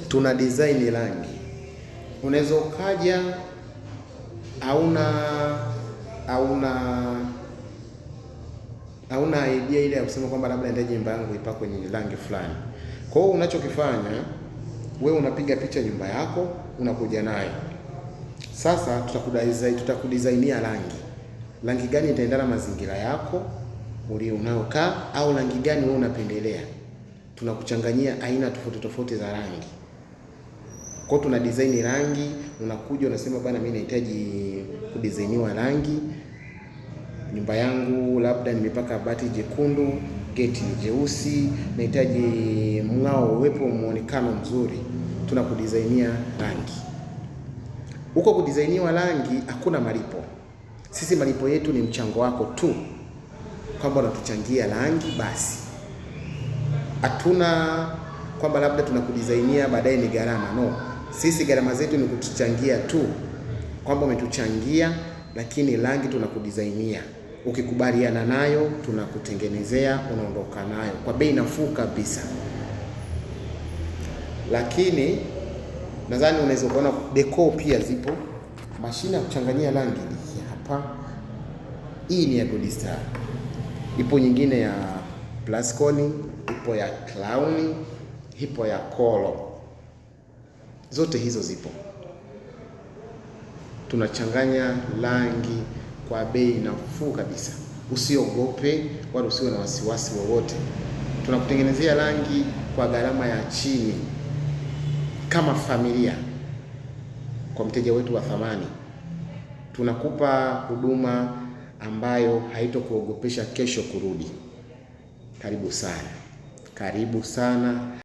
tuna design rangi. Unaweza ukaja hauna idea ile ya kusema kwamba labda ndio nyumba yangu ipakwe kwenye rangi fulani. Kwa hiyo unachokifanya wewe, unapiga picha nyumba yako, unakuja nayo. Sasa tutakudesignia rangi gani itaendana na mazingira yako unayokaa, au rangi gani wewe unapendelea. Tunakuchanganyia aina tofauti za rangi. Kwa hiyo tuna design rangi, unakuja unasema bwana, mimi nahitaji kudesigniwa rangi. Nyumba yangu labda nimepaka bati jekundu, geti ni jeusi, nahitaji mng'ao uwepo, muonekano mzuri. Tunakudesignia rangi. Huko kudesigniwa rangi hakuna malipo. Sisi malipo yetu ni mchango wako tu, kwamba unatuchangia rangi basi. Hatuna kwamba labda tunakudesignia baadaye ni gharama. No, sisi gharama zetu ni kutuchangia tu, kwamba umetuchangia, lakini rangi tunakudesignia. Ukikubaliana nayo tunakutengenezea, unaondoka nayo kwa bei nafuu kabisa. Lakini nadhani unaweza kuona deco pia zipo. Mashine ya kuchanganyia rangi hii hapa. Hii ni ya Gold Star. Ipo nyingine ya Plascon, ipo ya Crown, ipo ya Kolo. Zote hizo zipo. Tunachanganya rangi kwa bei nafuu kabisa. Usiogope wala usiwe na wasiwasi wowote. Tunakutengenezea rangi kwa gharama ya chini, kama familia. Kwa mteja wetu wa thamani, tunakupa huduma ambayo haitokuogopesha kesho kurudi. Karibu sana, karibu sana.